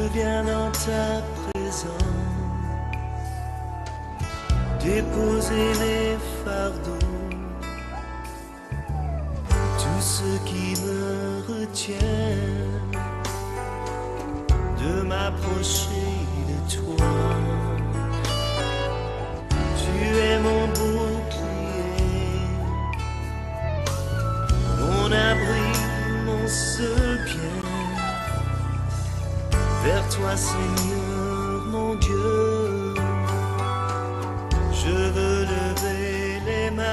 viens dans ta présence déposer mes fardeaux, tout ce qui me retient de m'approcher de toi. Tu es mon bouclier, mon abri, mon seul bien. Vers toi, Seigneur, mon Dieu, je veux lever les mains.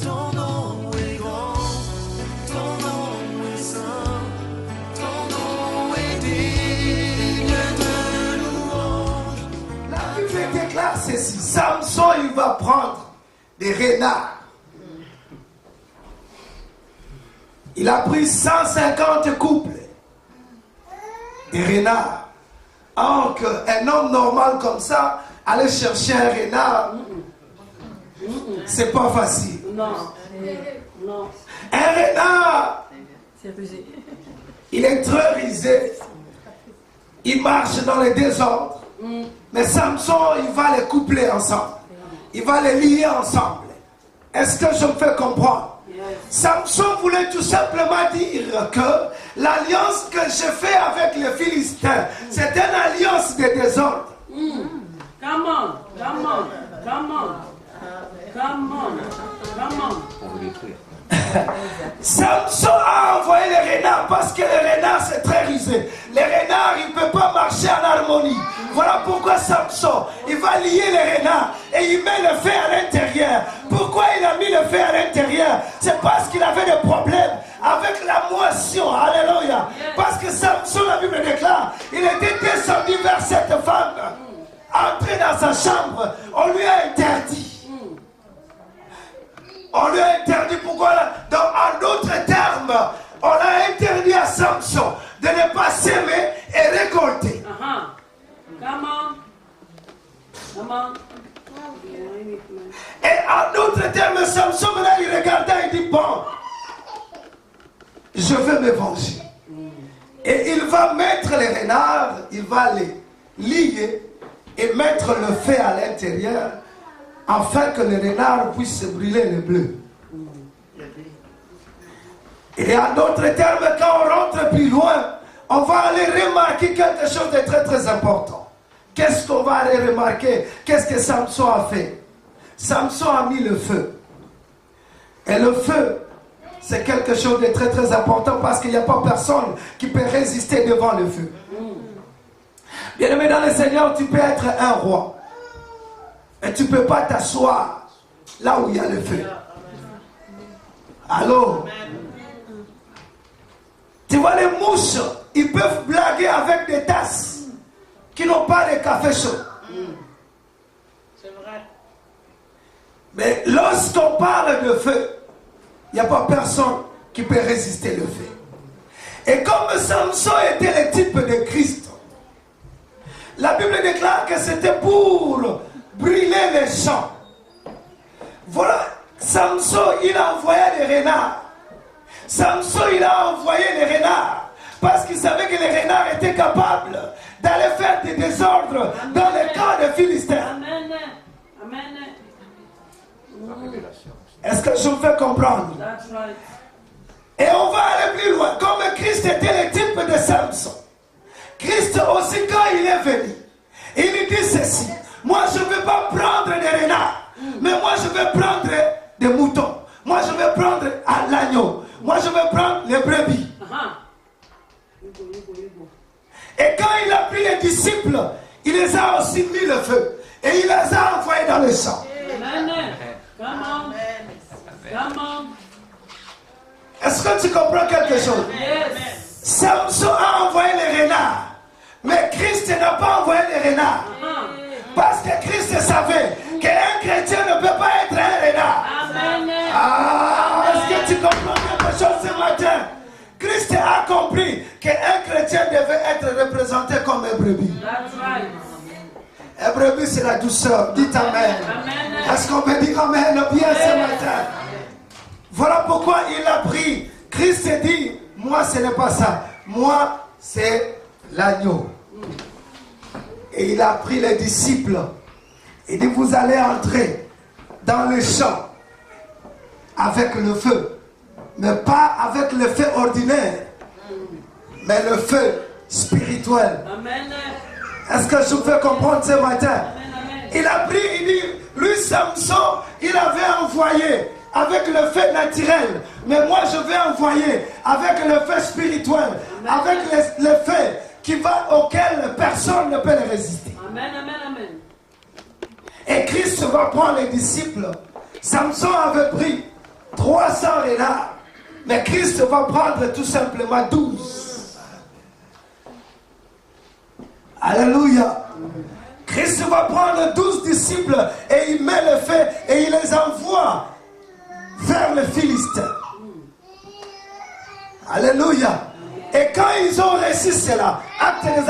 Ton nom est grand, ton nom est saint, ton nom est digne de louange. La Bible déclare ceci: Samson, il va prendre des renards. Il a pris 150 couples. Des renards. Alors qu'un homme normal comme ça, aller chercher un renard, c'est pas facile. Non. Non. Un renard, C'est rusé. il est très risé. Il marche dans le désordre. Mais Samson, il va les coupler ensemble. Il va les lier ensemble. Est-ce que je me fais comprendre? Samson voulait tout simplement dire que l'alliance que j'ai fait avec les Philistins, c'est une alliance de désordre. Come on, come on, come on, come on, come on. On veut détruire. Samson a envoyé les renards parce que les renards c'est très rusé. Les renards ils ne peuvent pas marcher en harmonie. Voilà pourquoi Samson il va lier les renards et il met le feu à l'intérieur. Pourquoi il a mis le feu à l'intérieur? C'est parce qu'il avait des problèmes avec la moisson. Alléluia. Parce que Samson, la Bible déclare, il était descendu vers cette femme. Entrer dans sa chambre, on lui a interdit. On lui a interdit, pourquoi? Donc, en d'autres termes, on a interdit à Samson de ne pas s'aimer et récolter. Come on. Come on. Et en d'autres termes, Samson, maintenant, il regardait et dit, bon, je veux me venger. Et il va mettre les renards, il va les lier et mettre le feu à l'intérieur, afin que les renards puissent brûler le bleu. Et en d'autres termes, quand on rentre plus loin, on va aller remarquer quelque chose de très très important. Qu'est-ce qu'on va aller remarquer? Qu'est-ce que Samson a fait? Samson a mis le feu. Et le feu, c'est quelque chose de très très important parce qu'il n'y a pas personne qui peut résister devant le feu. Bien-aimé dans le Seigneur, tu peux être un roi. Et tu ne peux pas t'asseoir là où il y a le feu. Allô? Tu vois les mouches, ils peuvent blaguer avec des tasses qui n'ont pas de café chaud. C'est vrai. Mais lorsqu'on parle de feu, il n'y a pas personne qui peut résister le feu. Et comme Samson était le type de Christ, la Bible déclare que c'était pour brûler les champs. Voilà, Samson, il a envoyé les renards. Samson, il a envoyé les renards parce qu'il savait que les renards étaient capables d'aller faire des désordres dans le camp des Philistins. Amen. Amen. Est-ce que je me fais comprendre? That's right. Et on va aller plus loin. Comme Christ était le type de Samson, Christ aussi, quand il est venu, il lui dit ceci: moi je ne veux pas prendre des renards, mais moi je veux prendre des moutons. Moi je veux prendre l'agneau. Moi je veux prendre les brebis. Et quand il a pris les disciples, il les a aussi mis le feu. Et il les a envoyés dans les champs. Amen. Come on. Come on. Est-ce que tu comprends quelque chose? Yes. Samson a envoyé les renards. Mais Christ n'a pas envoyé les renards. Parce que Christ savait qu'un chrétien ne peut pas être un renard. Amen. Est-ce que tu comprends quelque chose ce matin? Christ a compris qu'un chrétien devait être représenté comme un brebis. That's right. Un brebis, c'est la douceur. Dites Amen. Amen. Est-ce qu'on peut dire Amen bien ce matin? Voilà pourquoi il a pris. Christ dit, moi ce n'est pas ça. Moi, c'est l'agneau. Et il a pris les disciples. Il dit, vous allez entrer dans le champ avec le feu. Mais pas avec le feu ordinaire, mais le feu spirituel. Amen. Est-ce que je vous fais comprendre ce matin? Amen. Il a pris, il dit, lui Samson, il avait envoyé avec le feu naturel. Mais moi je vais envoyer avec le feu spirituel. Avec le feu auquel personne ne peut le résister. Amen, amen, amen. Et Christ va prendre les disciples. Samson avait pris 300 renards. Mais Christ va prendre tout simplement 12. Alléluia. Christ va prendre 12 disciples et il met le feu et il les envoie vers les Philistins. Alléluia. Et quand ils ont reçu cela, Actes des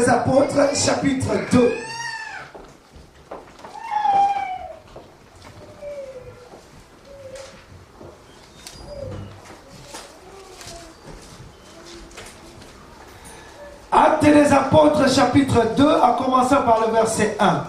Apôtres, chapitre 2. Actes des Apôtres, chapitre 2, en commençant par le verset 1.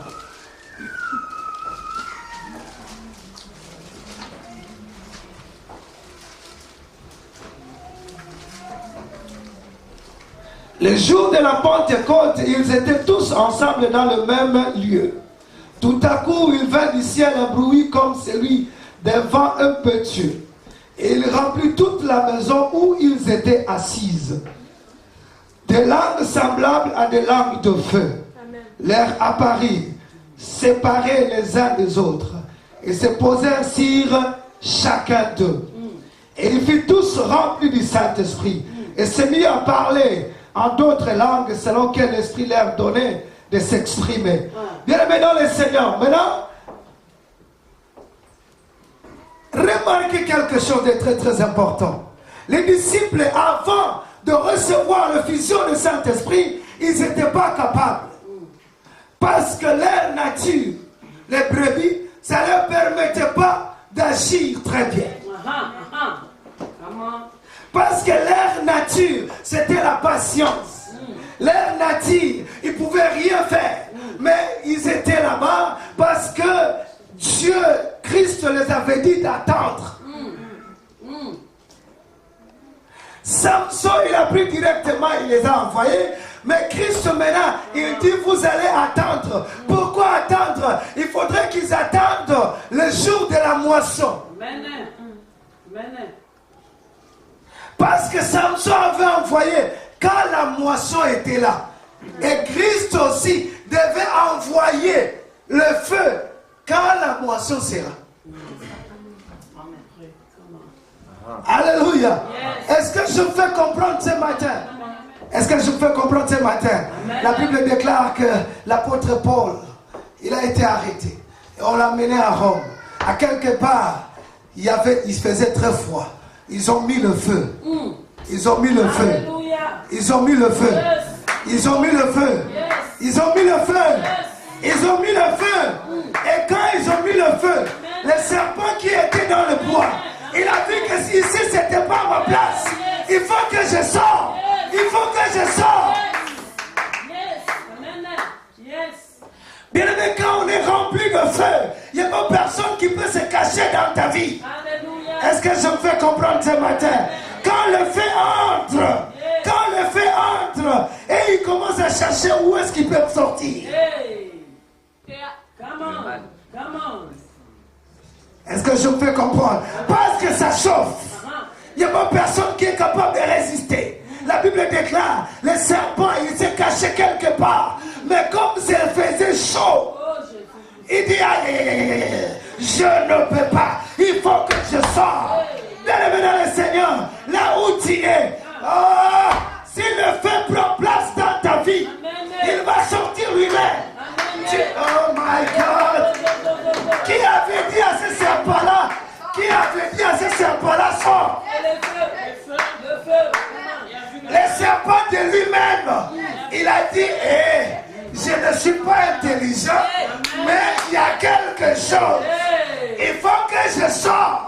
Le jour de la Pentecôte, ils étaient tous ensemble dans le même lieu. Tout à coup, il vint du ciel un bruit comme celui d'un vent impétueux. Et il remplit toute la maison où ils étaient assises. Des langues semblables à des langues de feu leur apparurent, séparées les uns des autres, et se posèrent sur chacun d'eux. Et ils furent tous remplis du Saint-Esprit, et se mirent à parler en d'autres langues selon quel esprit leur donnait de s'exprimer. Bien aimés dans le Seigneur, maintenant, remarquez quelque chose de très très important. Les disciples, avant de recevoir le fusion du Saint-Esprit, ils n'étaient pas capables. Parce que leur nature, les brebis, ça ne leur permettait pas d'agir très bien. Parce que leur nature, c'était la patience. Leur nature, ils ne pouvaient rien faire. Mais ils étaient là-bas parce que Dieu, Christ les avait dit d'attendre. Samson, il a pris directement, il les a envoyés. Mais Christ maintenant, il dit, vous allez attendre. Pourquoi attendre? Il faudrait qu'ils attendent le jour de la moisson. Parce que Samson avait envoyé quand la moisson était là. Et Christ aussi devait envoyer le feu quand la moisson sera. Alléluia. Est-ce que je fais comprendre ce matin? Est-ce que je fais comprendre ce matin? La Bible déclare que l'apôtre Paul, il a été arrêté. Et on l'a mené à Rome. À quelque part, il faisait très froid. Ils ont mis le feu. Ils ont mis le feu. Ils ont mis le feu. Ils ont mis le feu. Ils ont mis le feu. Ils ont mis le feu. Et quand ils ont mis le feu, le serpent qui était dans le bois, il a vu que ici c'était pas ma place. Il faut que je sorte. Il faut que je sorte. Bien aimé, quand on est rempli de feu, il n'y a pas personne qui peut se cacher dans ta vie. Est-ce que je me fais comprendre ce matin? Quand le feu entre, et il commence à chercher où est-ce qu'il peut sortir. Est-ce que je me fais comprendre? Parce que ça chauffe. Il n'y a pas personne qui est capable de résister. La Bible déclare, le serpent, il s'est caché quelque part. Mais comme ça faisait chaud, il dit, je ne peux pas. Il faut que je sorte. Bien-aimé dans le Seigneur, là où tu es, si le feu prend place dans ta vie, il va sortir lui-même. Oh my God. Qui avait dit à ce serpent-là? Qui avait dit à ce serpent-là, sort? Le serpent de lui-même, il a dit, je ne suis pas intelligent, mais il y a quelque chose. Il faut que je sorte.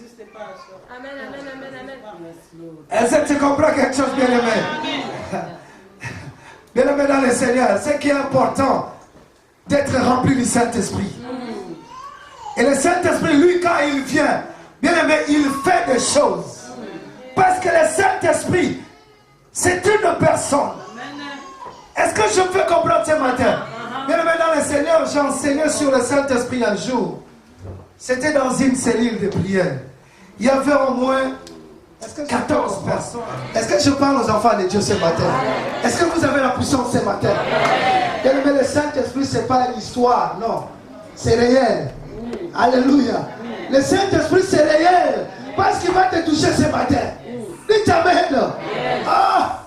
n'existe pas. Amen, amen, amen, amen. Est-ce que tu comprends quelque chose, bien-aimé? Bien-aimé dans le Seigneur, ce qui est important, d'être rempli du Saint-Esprit. Et le Saint-Esprit, lui, quand il vient, bien-aimé, il fait des choses. Parce que le Saint-Esprit, c'est une personne. Est-ce que je peux comprendre ce matin? Bien-aimé dans le Seigneur, j'ai enseigné sur le Saint-Esprit un jour. C'était dans une cellule de prière. Il y avait au moins 14 personnes. Est-ce que je parle aux enfants de Dieu ce matin? Est-ce que vous avez la puissance ce matin? Bien-aimé, le Saint-Esprit, ce n'est pas une histoire, non. C'est réel. Alléluia. Le Saint-Esprit, c'est réel. Parce qu'il va te toucher ce matin. Dites Amen. Ah!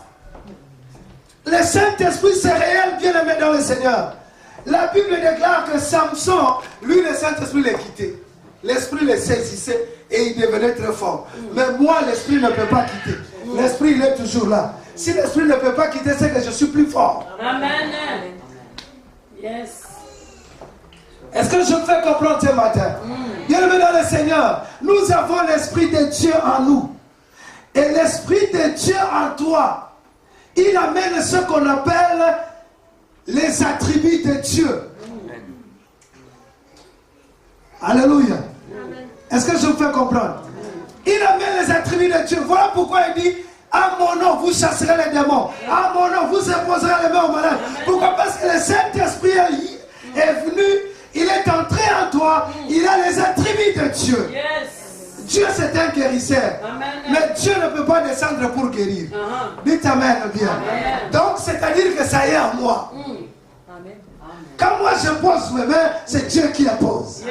Le Saint-Esprit, c'est réel, bien-aimé dans le Seigneur. La Bible déclare que Samson, lui, le Saint-Esprit l'a quitté. L'Esprit le saisissait et il devenait très fort. Mais moi, l'Esprit ne peut pas quitter. L'Esprit, il est toujours là. Si l'Esprit ne peut pas quitter, c'est que je suis plus fort. Amen. Yes. Est-ce que je fais comprendre ce matin? Bien-aimé dans le Seigneur, nous avons l'Esprit de Dieu en nous. Et l'Esprit de Dieu en toi, il amène ce qu'on appelle les attributs de Dieu. Alléluia. Est-ce que je vous fais comprendre? Il amène les attributs de Dieu. Voilà pourquoi il dit: à mon nom, vous chasserez les démons. À mon nom, vous imposerez les mains aux malades. Pourquoi? Parce que le Saint-Esprit est venu, il est entré en toi, il a les attributs de Dieu. Dieu, c'est un guérisseur. Mais Dieu ne peut pas descendre pour guérir. Dites Amen bien. Donc, c'est-à-dire que ça y est en moi. Quand moi je pose mes mains, c'est Dieu qui la pose.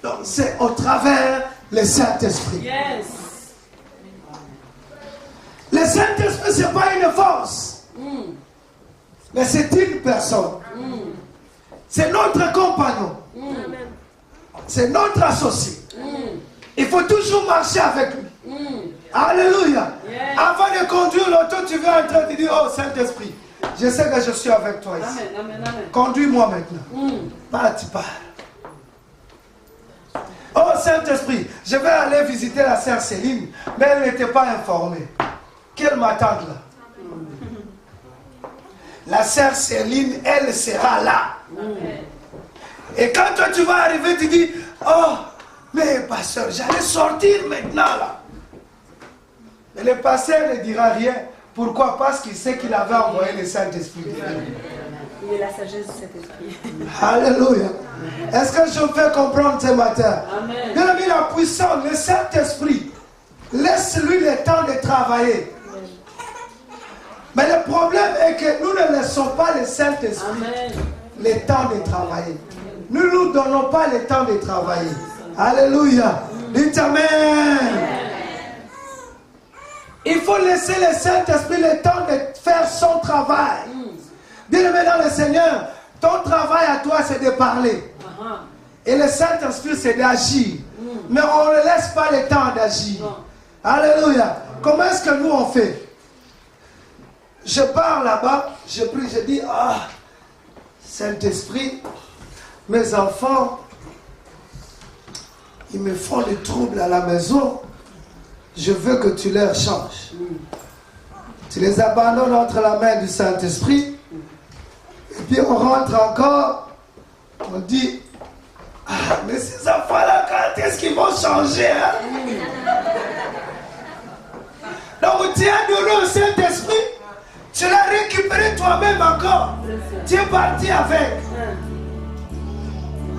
Donc, c'est au travers le Saint-Esprit. Le Saint-Esprit, ce n'est pas une force. Mais c'est une personne. C'est notre compagnon. C'est notre associé. Il faut toujours marcher avec lui. Alléluia. Avant de conduire l'auto, tu vas entrer et te dire: oh Saint-Esprit, je sais que je suis avec toi ici. Conduis-moi maintenant. Là, tu pars. Oh Saint-Esprit, je vais aller visiter la sœur Céline, mais elle n'était pas informée. Qu'elle m'attende là. La sœur Céline, elle sera là. Et quand toi tu vas arriver, tu dis: oh, mais pasteur, j'allais sortir maintenant là. Mais le pasteur ne dira rien. Pourquoi? Parce qu'il sait qu'il avait envoyé le Saint-Esprit. Il est la sagesse du Saint-Esprit. Alléluia. Est-ce que je peux comprendre ce matin? Bien aimé, la puissance, le Saint-Esprit, laisse-lui le temps de travailler. Mais le problème est que nous ne laissons pas le Saint-Esprit le temps de travailler. Nous ne nous donnons pas le temps de travailler. Alléluia. Dites Amen. Il faut laisser le Saint-Esprit le temps de faire son travail. Bien-aimé dans le Seigneur, ton travail à toi, c'est de parler. Et le Saint-Esprit, c'est d'agir. Mais on ne laisse pas le temps d'agir. Alléluia. Comment est-ce que nous on fait? Je pars là-bas, je prie, je dis: ah, Saint-Esprit, mes enfants, ils me font des troubles à la maison. Je veux que tu leur changes. Tu les abandonnes entre la main du Saint-Esprit. Et puis on rentre encore. On dit: ah, mais ces enfants-là, quand est-ce qu'ils vont changer, hein? Donc tu as donné au Saint-Esprit. Tu l'as récupéré toi-même encore. Tu es parti avec.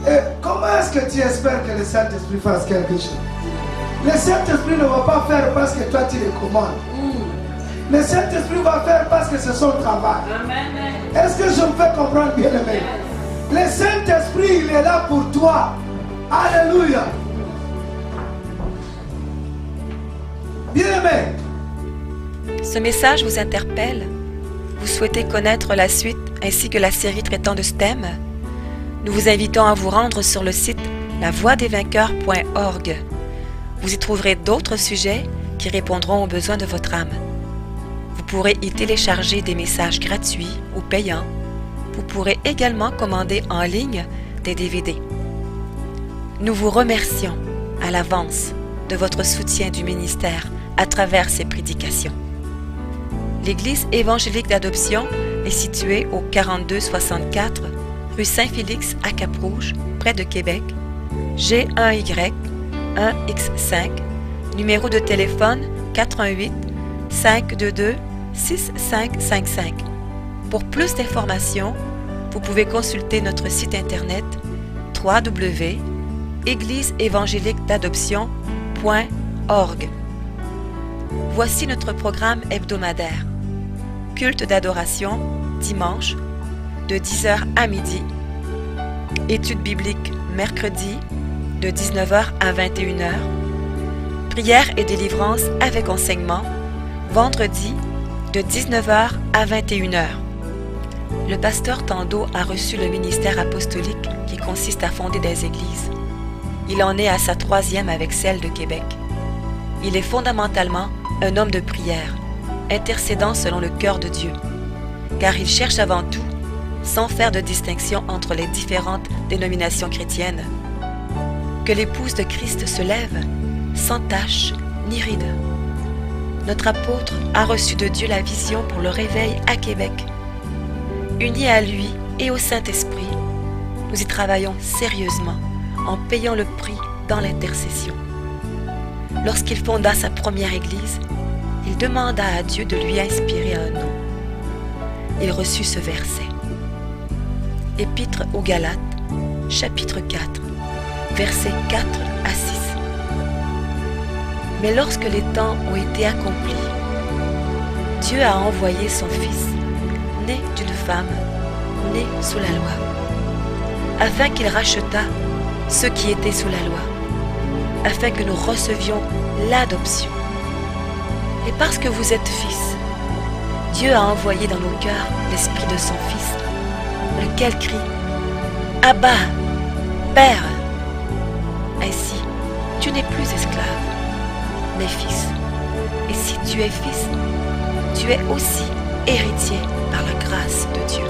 Et comment est-ce que tu espères que le Saint-Esprit fasse quelque chose? Le Saint-Esprit ne va pas faire parce que toi tu le commandes. Le Saint-Esprit va faire parce que c'est son travail. Est-ce que je me fais comprendre, bien-aimé? Le Saint-Esprit, il est là pour toi. Alléluia. Bien-aimé. Ce message vous interpelle? Vous souhaitez connaître la suite ainsi que la série traitant de ce thème? Nous vous invitons à vous rendre sur le site lavoidesvainqueurs.org. Vous y trouverez d'autres sujets qui répondront aux besoins de votre âme. Vous pourrez y télécharger des messages gratuits ou payants. Vous pourrez également commander en ligne des DVD. Nous vous remercions à l'avance de votre soutien du ministère à travers ces prédications. L'Église évangélique d'adoption est située au 4264 rue Saint-Félix à Cap-Rouge, près de Québec, G1Y 1X5, numéro de téléphone 88 522 6555. Pour plus d'informations, vous pouvez consulter notre site internet www.égliseévangéliquedadoption.org. Voici notre programme hebdomadaire. Culte d'adoration, dimanche, de 10h à midi. Études bibliques, mercredi, de 19h à 21h. Prière et délivrance avec enseignement, vendredi, de 19h à 21h. Le pasteur Tando a reçu le ministère apostolique qui consiste à fonder des églises. Il en est à sa 3e avec celle de Québec. Il est fondamentalement un homme de prière, intercédant selon le cœur de Dieu, car il cherche avant tout, sans faire de distinction entre les différentes dénominations chrétiennes, que l'épouse de Christ se lève sans tache ni ride. Notre apôtre a reçu de Dieu la vision pour le réveil à Québec. Unis à lui et au Saint-Esprit, nous y travaillons sérieusement en payant le prix dans l'intercession. Lorsqu'il fonda sa première église, il demanda à Dieu de lui inspirer un nom. Il reçut ce verset. Épître aux Galates, chapitre 4, versets 4 à 6. Mais lorsque les temps ont été accomplis, Dieu a envoyé son Fils, né d'une femme, né sous la loi, afin qu'il rachetât ceux qui étaient sous la loi, afin que nous recevions l'adoption. Et parce que vous êtes fils, Dieu a envoyé dans nos cœurs l'esprit de son Fils, lequel crie « Abba, Père !» Ainsi, tu n'es plus esclave, mais fils. Et si tu es fils, tu es aussi héritier par la grâce de Dieu.